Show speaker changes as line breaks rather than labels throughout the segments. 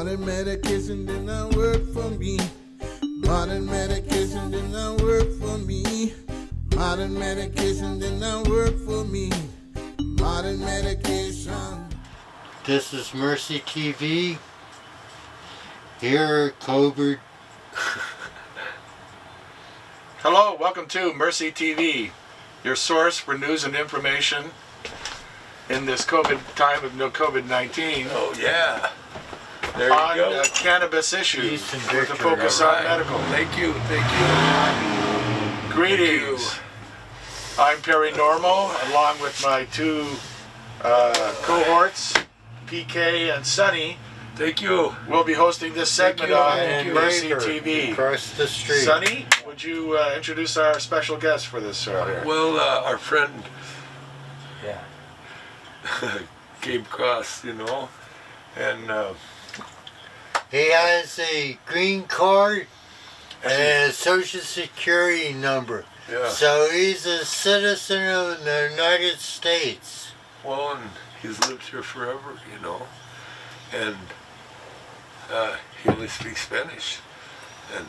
Modern medication did not work for me. Modern medication did not work for me. Modern medication did not work for me. Modern medication.
This is Mercy TV. Here, COVID.
Hello, welcome to Mercy TV, your source for news and information in this COVID time of COVID-19.
Oh yeah, there you
on
go.
Cannabis issues
Peace and
with a
victory.
focus
All
on
right.
medical.
Thank you.
Greetings. I'm Perry Normal, along with my two cohorts, PK and Sunny.
Thank you.
We'll be hosting this segment
you.
on
Thank you.
Mercy
Neighbor
TV.
across the street.
Sunny, would you introduce our special guest for this here?
Well, our friend
Yeah.
came across, and
He has a green card and a social security number.
yeah.
So he's a citizen of the United States.
Well, and he's lived here forever, and he only speaks Spanish, and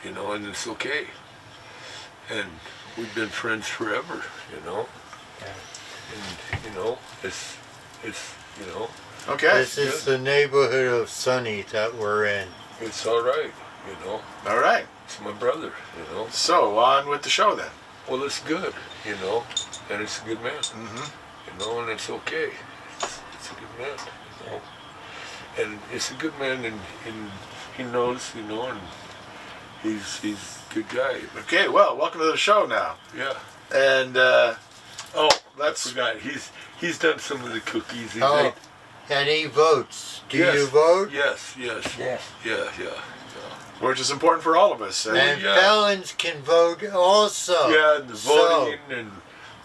and it's okay. And we've been friends forever, and it's
Okay.
This is the neighborhood of Sunny that we're in.
it's all right,
All right.
It's my brother,
So, on with the show then.
Well, it's good, and it's a good man,
Mm-hmm.
and it's okay. It's a good man, and it's a good man, and he knows, and he's a good guy.
Okay, well, welcome to the show now.
Yeah.
And
Oh,
Let's-
I forgot. He's done some of the cookies. He's
Oh,
made-
and he votes. Do
Yes.
you vote?
Yes.
Yes.
Yeah.
which is important for all of us.
And
yeah.
felons can vote also.
Yeah, and the
So,
voting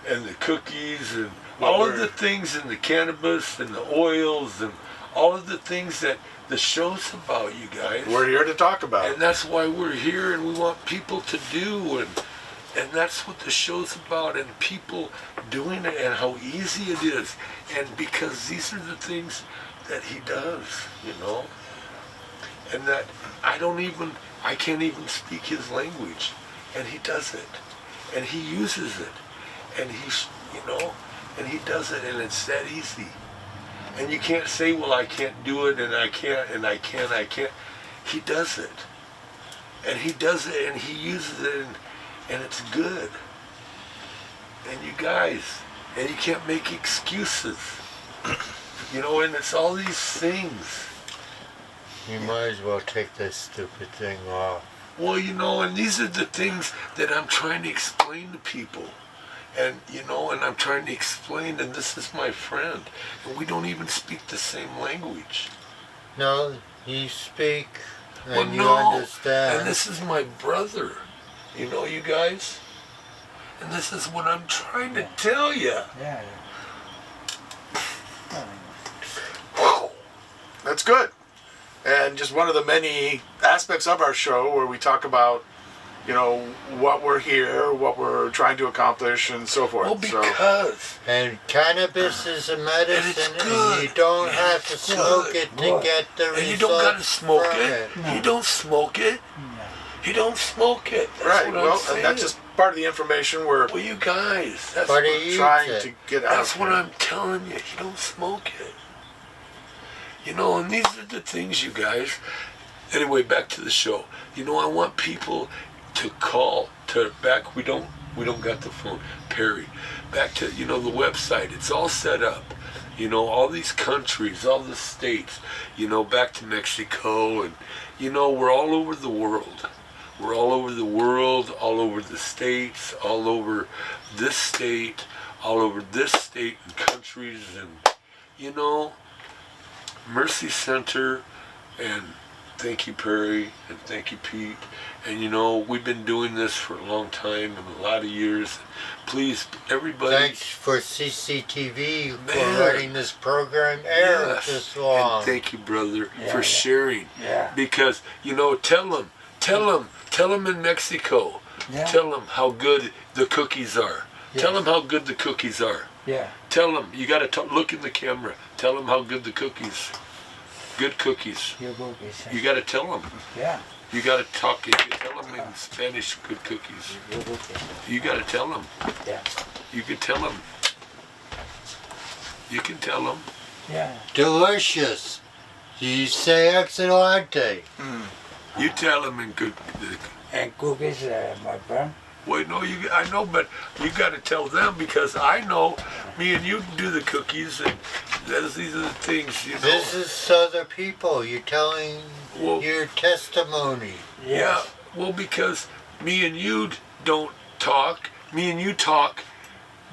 and the cookies and all of
we're-
the things and the cannabis and the oils and all of the things that the show's about, you guys.
We're here to talk about it.
And that's why we're here, and we want people to do, and that's what the show's about, and people doing it, and how easy it is, and because these are the things that he does, and that I can't even speak his language, and he does it, and he uses it, and and he does it, and it's that easy. And you can't say, well, I can't do it, and I can't, and I can't. He does it. And he does it, and he uses it, and it's good. And you guys, and you can't make excuses. And it's all these things.
you might as well take this stupid thing off.
Well, and these are the things that I'm trying to explain to people. And, and I'm trying to explain, and this is my friend, and we don't even speak the same language.
No, you speak and
Well,
you
no,
understand.
and this is my brother, you guys, and this is what I'm trying to tell you.
Yeah.
That's good. And just one of the many aspects of our show where we talk about, what we're here, what we're trying to accomplish, and so forth.
Well, because
And cannabis is a medicine,
good.
and you don't have to
It's
smoke
good.
it to get the
and you don't gotta
results
smoke
from
it.
No.
You don't smoke it. You don't smoke it. That's
right.
what
Well,
I'm saying.
and that's just part of the information we're
Well, you guys, that's
But
what,
he eats
trying
it.
to get out.
that's what I'm telling you. You don't smoke it. And these are the things, you guys. Anyway, back to the show. I want people to call back. We don't got the phone, Perry. Back to the website. It's all set up. All these countries, all the states. Back to Mexico, and we're all over the world. We're all over the world, all over the states, all over this state, all over this state and countries, and Mercy Center, and thank you, Perry, and thank you, Pete. And we've been doing this for a long time and a lot of years. Please, everybody.
Thanks for CCTV for
Man.
letting this program air
Yes.
this long.
And thank you, brother,
Yeah,
for
yeah.
sharing.
Yeah.
Because, tell them in Mexico.
Yeah.
Tell them how good the cookies are.
Yes.
Tell them how good the cookies are.
Yeah.
Tell them, you got to look in the camera. Tell them how good the cookies. Good cookies.
Your cookies.
You got to tell them.
Yeah.
You got to talk. You tell them in Spanish. Good cookies.
Your cookies.
You got to tell them.
Yeah.
You can tell them. You can tell them.
Yeah.
Delicious. You say excellente.
You tell them in good.
And cookies, my friend.
Wait, no, I know, but you got to tell them because I know me and you do the cookies, and these are the things, you know.
This is other people. You're telling
Well,
your testimony.
yeah, well, because me and you don't talk. Me and you talk,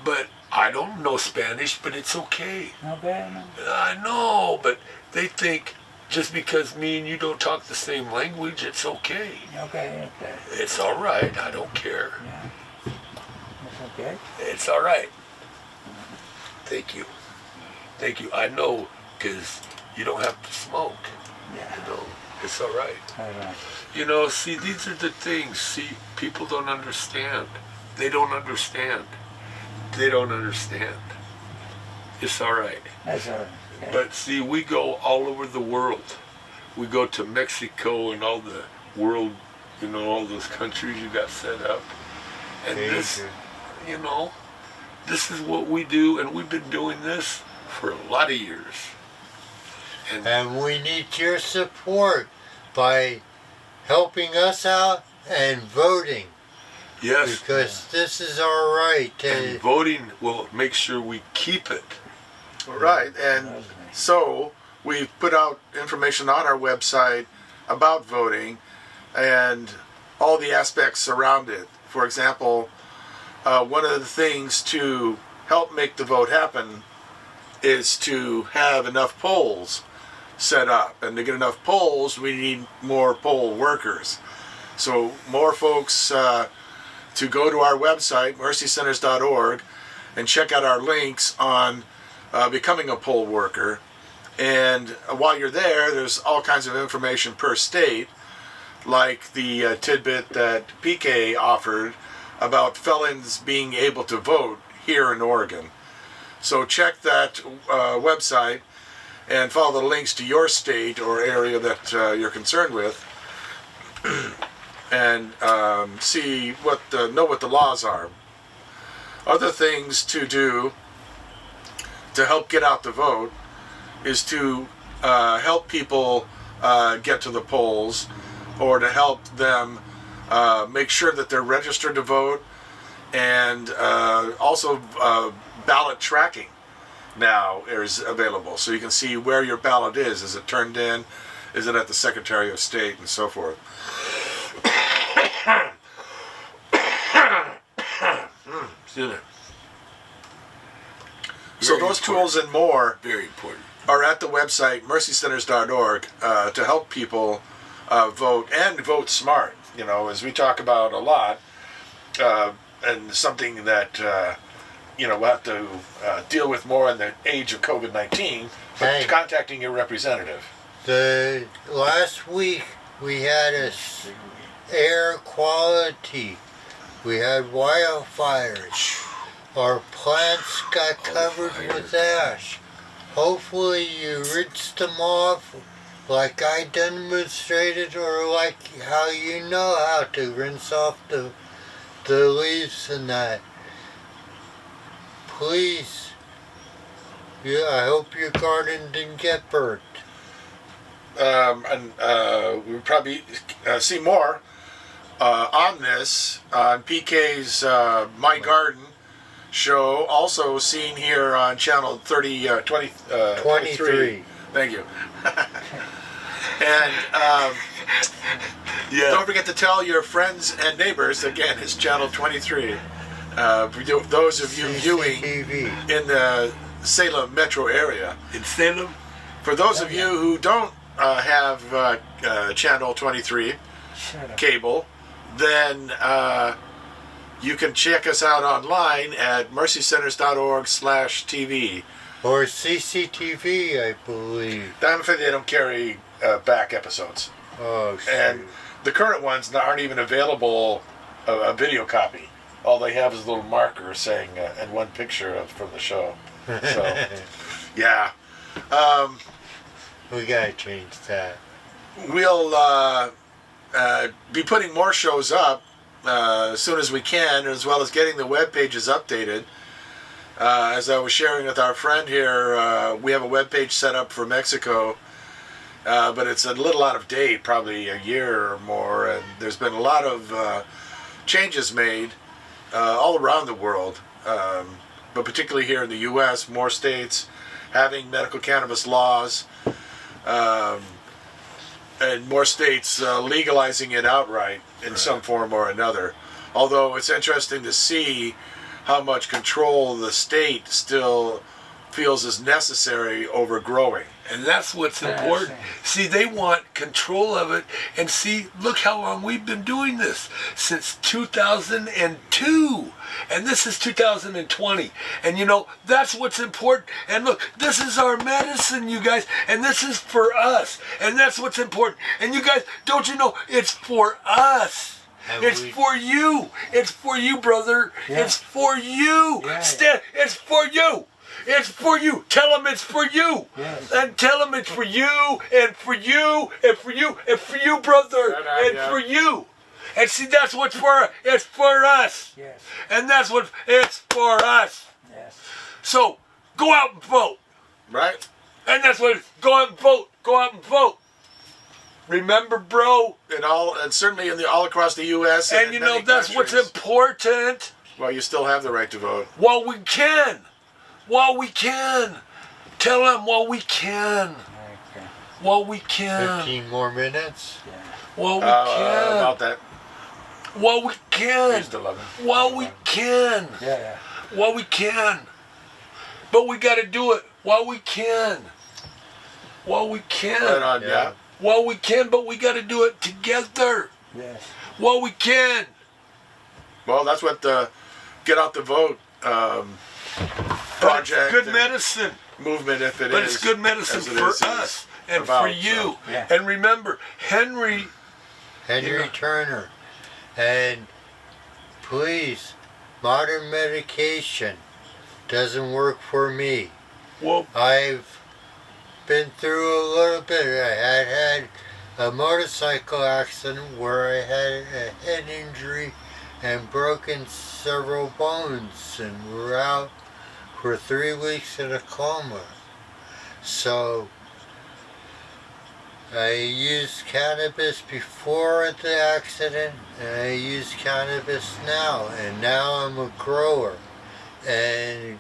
but I don't know Spanish, but it's okay.
Okay. No.
I know, but they think just because me and you don't talk the same language, it's okay.
Okay.
It's all right. I don't care.
Yeah. It's okay.
It's all right. Thank you. Thank you. I know, because you don't have to smoke.
Yeah.
You know, it's all right.
All right.
You know, see, these are the things. See, people don't understand. They don't understand. They don't understand. It's all right.
That's all right. Okay.
But see, we go all over the world. We go to Mexico and all the world, you know, all those countries you got set up. And this,
Asia.
you know, this is what we do, and we've been doing this for a lot of years.
And we need your support by helping us out and voting.
Yes,
Because this is our right.
and voting will make sure we keep it.
Right, and so we've put out information on our website about voting and all the aspects around it. For example, one of the things to help make the vote happen is to have enough polls set up. And to get enough polls, we need more poll workers. So more folks to go to our website, mercycenters.org, and check out our links on becoming a poll worker. And while you're there, there's all kinds of information per state, like the tidbit that PK offered about felons being able to vote here in Oregon. So check that website and follow the links to your state or area that you're concerned with, and see know what the laws are. Other things to do to help get out the vote is to help people get to the polls, or to help them make sure that they're registered to vote, and also ballot tracking now is available, so you can see where your ballot is. Is it turned in? Is it at the Secretary of State, and so forth?
Excuse me.
So
Very
those
important.
tools and more
Very important.
are at the website mercycenters.org to help people vote and vote smart. You know, as we talk about a lot, and something that we'll have to deal with more in the age of COVID-19.
Hey.
Contacting your representative.
The last week we had air quality. We had wildfires. Our plants got covered with ash. Hopefully you rinsed them off like I demonstrated, or like how you know how to rinse off the leaves and that. Please. Yeah, I hope your garden didn't get burnt.
And we'll probably see more on this on PK's My Garden show, also seen here on channel 23. Thank you. And
Yeah.
don't forget to tell your friends and neighbors, again, it's channel 23. Those of you viewing
CCTV.
in the Salem metro area.
In Salem,
For those of you who don't have channel 23
Shut up.
cable, then you can check us out online at mercycenters.org/TV.
Or CCTV, I believe.
I'm afraid they don't carry back episodes.
Oh,
And
shoot.
the current ones aren't even available a video copy. All they have is a little marker saying, and one picture from the show. So, yeah.
We gotta change that.
We'll be putting more shows up as soon as we can, as well as getting the web pages updated. As I was sharing with our friend here, we have a web page set up for Mexico, but it's a little out of date, probably a year or more, and there's been a lot of changes made all around the world, but particularly here in the U.S., more states having medical cannabis laws, and more states legalizing it outright in some form or another. Although it's interesting to see how much control the state still feels is necessary over growing.
And that's what's important. See, they want control of it. And see, look how long we've been doing this. Since 2002. And this is 2020. And you know, that's what's important. And look, this is our medicine, you guys. And this is for us. And that's what's important. And you guys, don't you know, it's for us. It's for you. It's for you, brother.
Yeah.
It's for you.
Yeah.
It's for you. It's for you. Tell them it's for you.
Yes.
And tell them it's for you, and for you, and for you, and for you, brother, and for you. And see, that's what's for, it's for us.
Yes.
And that's what, it's for us.
Yes.
So, go out and vote.
Right?
And that's what, go out and vote. Go out and vote. Remember, bro?
And certainly all across the U.S.
And you know, that's what's important.
Well, you still have the right to vote.
While we can. While we can. Tell them while we can.
Okay.
While we can.
15 more minutes?
Yeah.
While we can.
About that.
While we can.
Just 11.
While we can.
Yeah.
While we can. But we got to do it while we can. While we can.
Right on, yeah.
While we can, but we got to do it together.
Yes.
While we can.
Well, that's what the Get Out the Vote project.
But it's good
and
medicine.
movement, if it is.
But it's good medicine
as it
for
is
us and
about,
for you.
so.
Yeah.
And remember, Henry
Henry Turner. And please, modern medication doesn't work for me.
Well,
I've been through a little bit. I had a motorcycle accident where I had a head injury and broken several bones and were out for 3 weeks in a coma. So I used cannabis before the accident and I use cannabis now, and now I'm a grower. And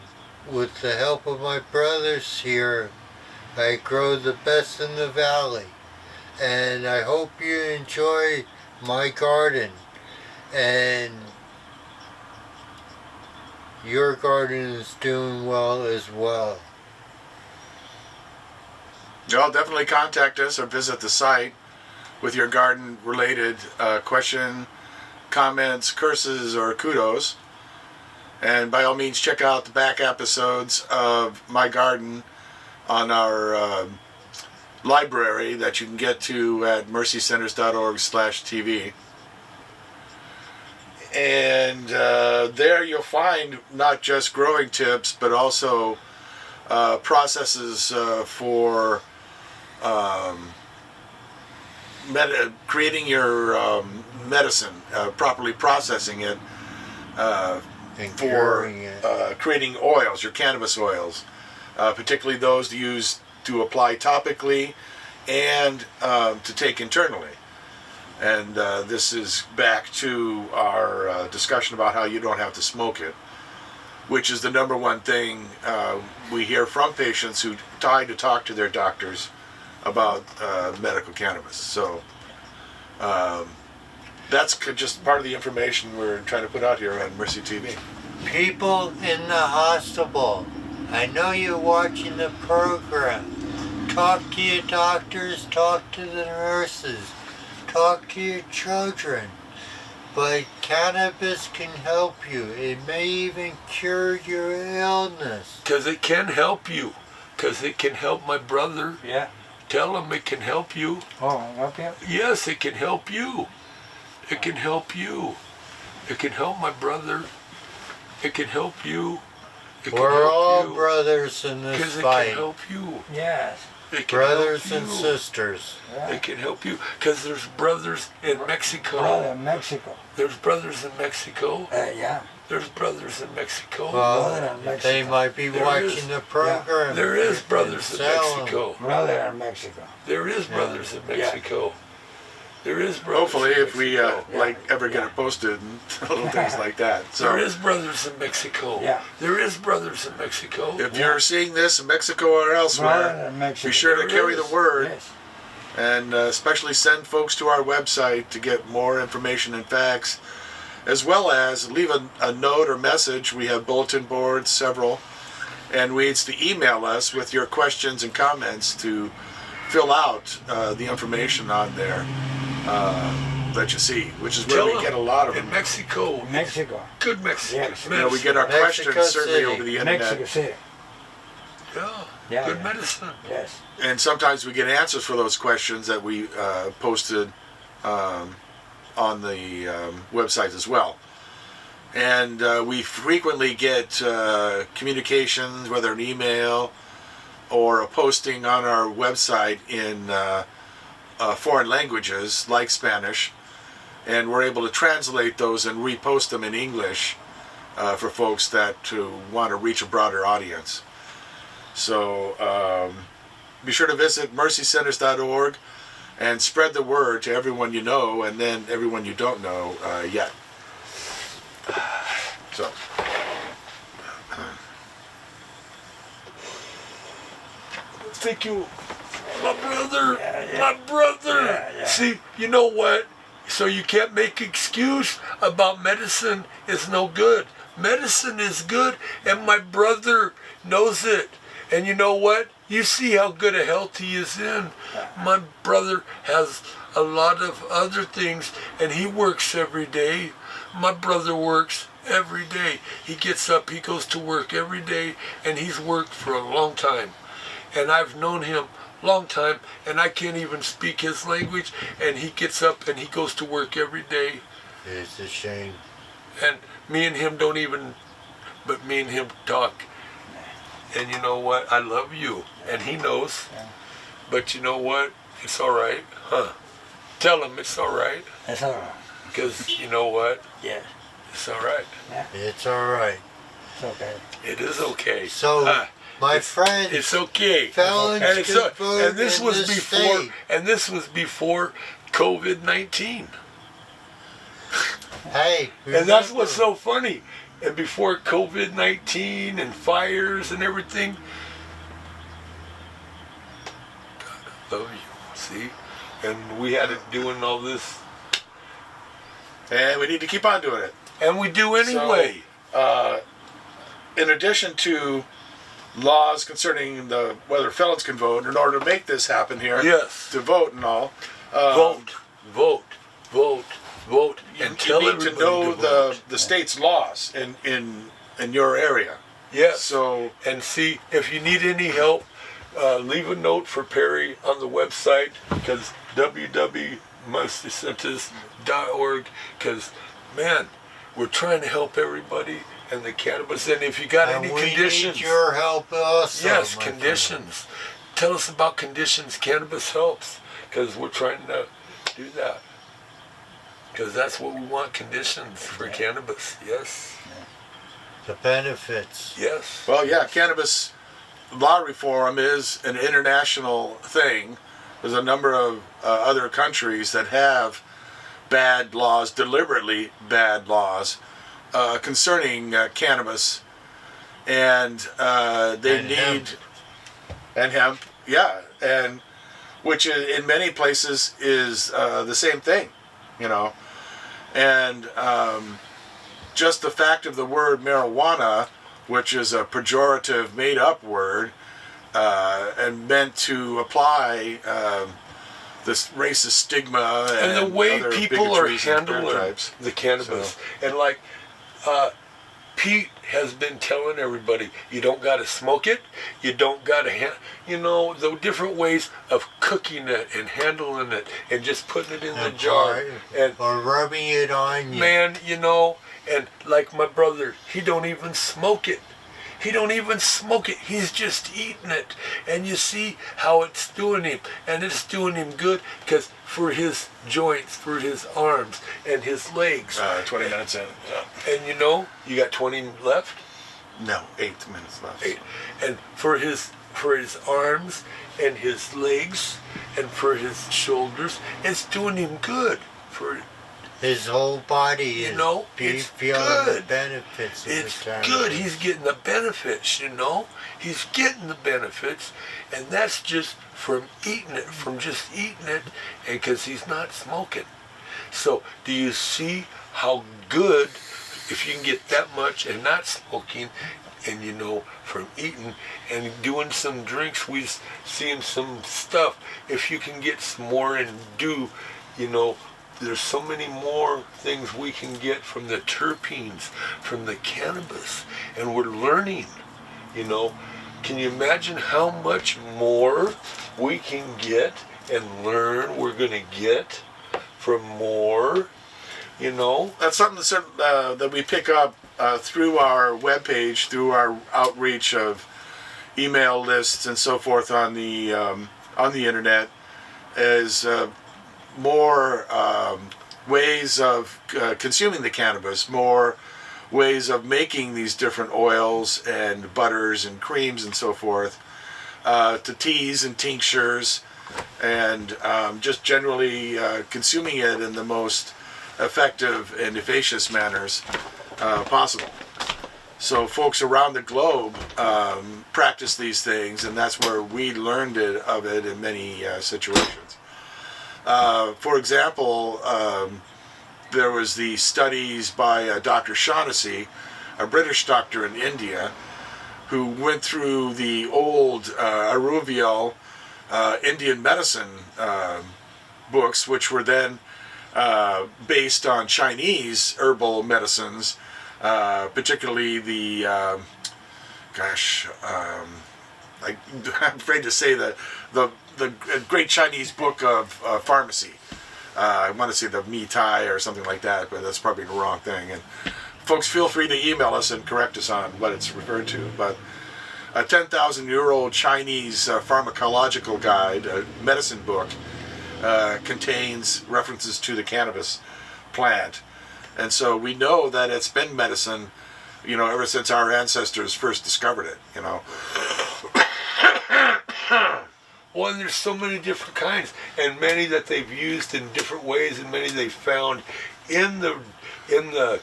with the help of my brothers here, I grow the best in the valley. And I hope you enjoy my garden. And your garden is doing well as well.
Well, definitely contact us or visit the site with your garden-related question, comments, curses, or kudos. And by all means, check out the back episodes of My Garden on our library that you can get to at mercycenters.org/TV. And there you'll find not just growing tips, but also processes for creating your medicine, properly processing it,
And
for
curing it.
creating oils, your cannabis oils, particularly those used to apply topically and to take internally. And this is back to our discussion about how you don't have to smoke it, which is the number one thing we hear from patients who try to talk to their doctors about medical cannabis. So that's just part of the information we're trying to put out here on Mercy TV.
People in the hospital, I know you're watching the program. Talk to your doctors, talk to the nurses, talk to your children. But cannabis can help you. It may even cure your illness.
because it can help you. Because it can help my brother.
Yeah.
Tell him it can help you.
Oh, okay.
Yes, it can help you. It can help you. It can help my brother. It can help you. It can
We're
help
all
you.
brothers in this
Because it
fight.
can help you.
Yes.
It can
Brothers
help
and
you.
sisters.
It can help you because there's brothers in Mexico.
Brother, Mexico.
There's brothers in Mexico.
Yeah.
There's brothers in Mexico.
Brother
Well,
in
they
Mexico.
might be
There
watching
is.
the program.
There is brothers in
Tell 'em.
Mexico.
Brother in Mexico.
There is brothers in Mexico. There is brothers.
Hopefully,
in
if we
Mexico.
like ever get it posted and little things like that. So
There is brothers in Mexico.
Yeah.
There is brothers in Mexico.
if you're seeing this in Mexico or elsewhere,
Brother in Mexico.
be sure to
There
carry
is.
the word.
Yes.
And especially send folks to our website to get more information and facts, as well as leave a note or message. We have bulletin boards, several, and ways to email us with your questions and comments to fill out the information on there that you see, which is where
Tell
we
them
get a lot of
in
them.
Mexico.
Mexico.
Good Mexican.
Yes.
You know, we get our
Mexico
questions certainly
City.
over the internet.
Mexico City.
Yeah.
Yeah,
Good
yeah.
medicine.
Yes.
And sometimes we get answers for those questions that we posted on the website as well. And we frequently get communications, whether an email or a posting on our website in foreign languages like Spanish, and we're able to translate those and repost them in English for folks that want to reach a broader audience. So be sure to visit mercycenters.org and spread the word to everyone you know and then everyone you don't know yet. So,
Thank you. My brother.
Yeah.
My brother.
Yeah.
See, you know what? So you can't make excuse about medicine is no good. Medicine is good, and my brother knows it. And you know what? You see how good a health he is in. My brother has a lot of other things, and he works every day. My brother works every day. He gets up, he goes to work every day, and he's worked for a long time. And I've known him long time, and I can't even speak his language, and he gets up and he goes to work every day.
It's a shame.
And me and him don't even, but me and him talk. And you know what? I love you. And he knows.
Yeah.
But you know what? It's all right. Huh? Tell him it's all right.
That's all right.
Because you know what?
Yes.
It's all right.
It's all right.
It's okay.
It is okay.
So,
Ah,
my
it's-
friend,
It's okay.
felons
And it's
can vote
and this
in
was
this
before
state.
and this was before COVID-19.
Hey,
And that's
remember,
what's so funny. And before COVID-19 and fires and everything, God, I love you. See? And we had it doing all this.
and we need to keep on doing it.
And we do anyway.
In addition to laws concerning whether felons can vote, in order to make this happen here,
Yes.
to vote and all,
Vote. Vote. Vote. Vote.
you,
And tell
you need to
everybody
know
to vote.
the state's laws in your area.
Yes.
So
And see, if you need any help, leave a note for Perry on the website, because www.mercycenters.org, because, man, we're trying to help everybody and the cannabis. And if you got
and
any
we
conditions,
need your help also.
yes,
my friend.
conditions. Tell us about conditions cannabis helps, because we're trying to do that. Because that's what we want, conditions for cannabis. Yes,
The benefits.
yes.
well, yeah, cannabis law reform is an international thing. There's a number of other countries that have bad laws, deliberately bad laws, concerning cannabis, and they
And
need
hemp.
and hemp, yeah, and which in many places is the same thing, you know, and just the fact of the word marijuana, which is a pejorative, made-up word, and meant to apply this racist stigma
And the way
other
people are
bigotries and
handling
stereotypes.
the cannabis. And like Pete has been telling everybody, you don't got to smoke it, you don't got to, you know, the different ways of cooking it and handling it and just putting it in the
And
jar. And
or rubbing it on you.
man, you know, and like my brother, he don't even smoke it. He don't even smoke it. He's just eating it. And you see how it's doing him. And it's doing him good because for his joints, for his arms, and his legs.
20 minutes in.
And you know, you got 20 left?
No, 8 minutes left.
8. And for his arms and his legs and for his shoulders, it's doing him good. For
His whole body
You
is
know, it's
feeling the
good.
benefits of
it's
the cannabis.
good. He's getting the benefits, you know. He's getting the benefits, and that's just from eating it, from just eating it, and because he's not smoking. So, do you see how good, if you can get that much and not smoking, and you know, from eating and doing some drinks, we've seen some stuff. If you can get some more and do, you know, there's so many more things we can get from the terpenes, from the cannabis, and we're learning, you know. Can you imagine how much more we can get and learn we're going to get from more, you know?
That's something that we pick up through our webpage, through our outreach of email lists and so forth on the internet, is more ways of consuming the cannabis, more ways of making these different oils and butters and creams and so forth, to teas and tinctures, and just generally consuming it in the most effective and efficacious manners possible. So folks around the globe practice these things, and that's where we learned of it in many situations. For example, there was the studies by Dr. Shaughnessy, a British doctor in India, who went through the old Ayurvedic Indian medicine books, which were then based on Chinese herbal medicines, particularly the, I'm afraid to say that the great Chinese book of pharmacy. I want to say the Mi Tai or something like that, but that's probably the wrong thing. And folks, feel free to email us and correct us on what it's referred to. But a 10,000-year-old Chinese pharmacological guide, a medicine book, contains references to the cannabis plant. And so we know that it's been medicine, you know, ever since our ancestors first discovered it, you know.
Well, and there's so many different kinds, and many that they've used in different ways, and many they found in the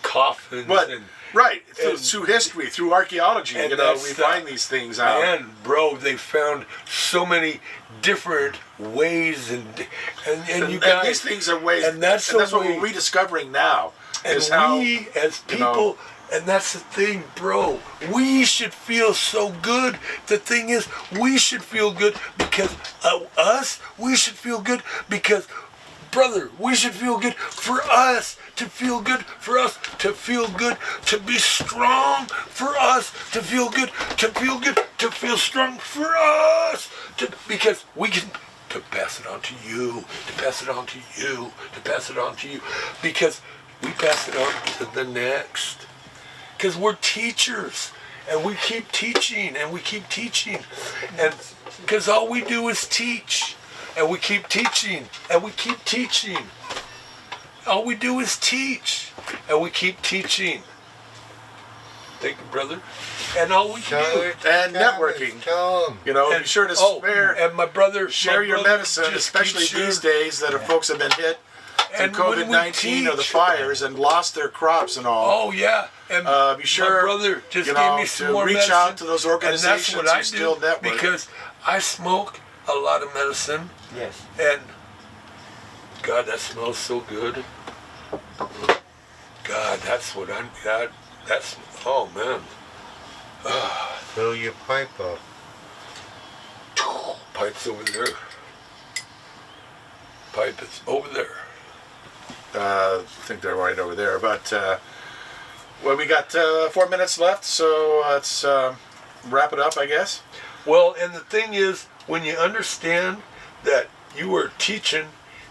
coffins.
Right, through history, through archaeology, you know, we find these things out.
And bro, they found so many different ways, and you guys.
And these things are ways,
and that's
what we're rediscovering now.
And
is how,
we, as people,
you know,
and that's the thing, bro, we should feel so good. The thing is, we should feel good because we should feel good because, brother, we should feel good for us to feel good, for us to feel good, to be strong, for us to feel good, to feel strong, for us, because we can, to pass it on to you, to pass it on to you, to pass it on to you, because we pass it on to the next. Because we're teachers, and we keep teaching, and we keep teaching, and because all we do is teach, and we keep teaching, and we keep teaching. All we do is teach, and we keep teaching. Thank you, brother. And all we can do,
and networking. You know, be sure to
and my brother,
share your medicine, especially these days that folks have been hit through COVID-19 or the fires and lost their crops and all.
Oh yeah, and
be sure,
my brother just gave me some more
reach
medicine,
out to those organizations
and that's what I
still
do
network.
because I smoke a lot of medicine.
Yes.
And God, that smells so good. God, that's what I'm. God, that's oh man.
Fill your pipe up.
Pipe's over there. Pipe is over there.
I think they're right over there. But well, we got 4 minutes left, so let's wrap it up, I guess.
Well, and the thing is, when you understand that you are teaching,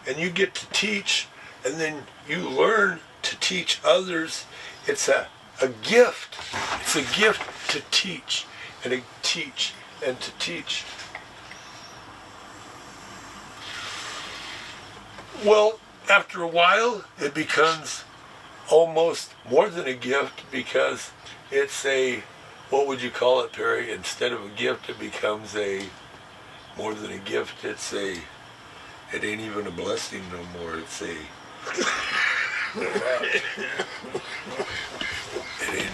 and you get to teach, and then you learn to teach others, it's a a gift. It's a gift to teach and to teach and to teach. Well, after a while, it becomes almost more than a gift because it's a, what would you call it, Perry? Instead of a gift, it becomes a, more than a gift, it's a, it ain't even a blessing no more, it's a, it ain't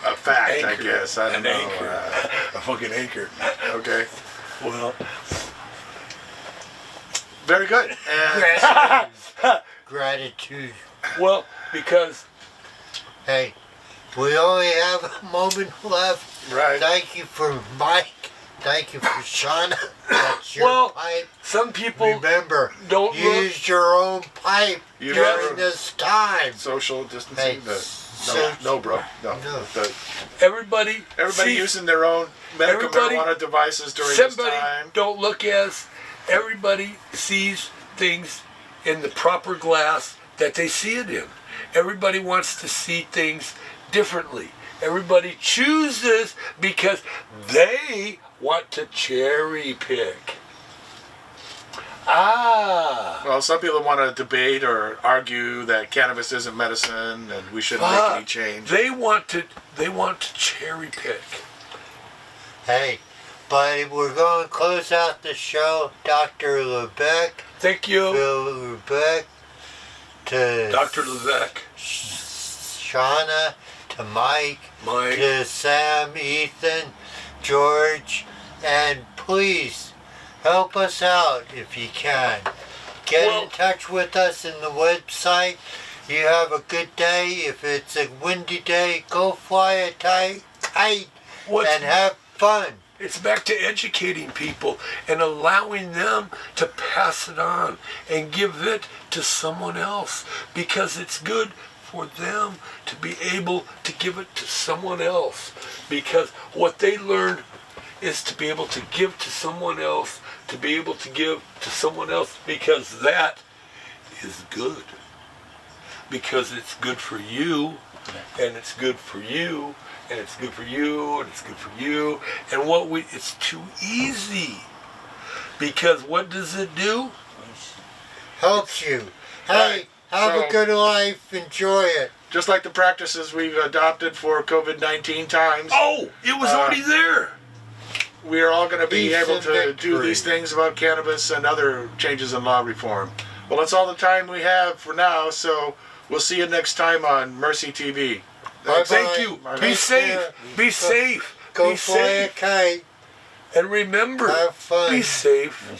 A fact,
anchor,
I guess. I don't
an
know.
anchor, a fucking anchor.
Okay.
Well,
Very good. And
Gratitude.
well, because
Hey, we only have a moment left.
right.
Thank you for Mike. Thank you for Shauna. That's your
Well,
pipe.
some people
Remember,
don't
use your own pipe
Use
during
your-
this time.
Social
Hey,
distancing.
so-
No, bro. No.
No.
everybody
Everybody
sees-
using their own medical
Everybody-
marijuana devices during this
somebody
time.
don't look as everybody sees things in the proper glass that they see it in. Everybody wants to see things differently. Everybody chooses because they want to cherry pick.
Well, some people want to debate or argue that cannabis isn't medicine and we shouldn't make any change.
They want to cherry pick.
Hey, but we're going to close out the show. Dr. Lebec,
Thank you,
Phil Lebec, to
Dr. Levesque,
Shauna, to Mike,
Mike.
to Sam, Ethan, George, and please help us out if you can. Get
Well-
in touch with us in the website. You have a good day. If it's a windy day, go fly a kite
What's
and have fun.
It's back to educating people and allowing them to pass it on and give it to someone else because it's good for them to be able to give it to someone else because what they learned is to be able to give to someone else, to be able to give to someone else because that is good. Because it's good for you and it's good for you and it's good for you, and it's good for you, and it's too easy. Because what does it do?
Helps you. Hey,
Right.
have
So-
a good life. Enjoy it.
Just like the practices we've adopted for COVID-19 times,
Oh, it was already there.
we are all going to be
Peace
able
and
to do
victory.
these things about cannabis and other changes in law reform. Well, that's all the time we have for now, so we'll see you next time on Mercy TV.
Bye-bye.
Thank you.
Bye-bye.
Be
Take
safe.
care.
Be safe.
Go
Be
fly a
safe.
kite.
And remember,
Have fun.
be safe.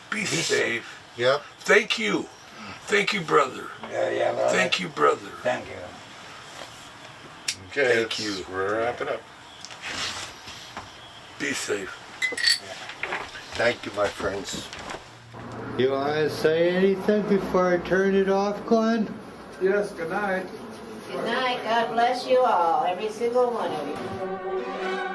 Be
safe.
safe.
Yep.
Thank you. Thank you, brother.
Yeah, well,
Thank you, brother.
Thank you.
Okay,
Thank you.
We're wrapping up.
Be safe.
Thank you, my friends. You want to say anything before I turn it off, Glenn?
Yes, good night.
Good night. God bless you all, every single one of you.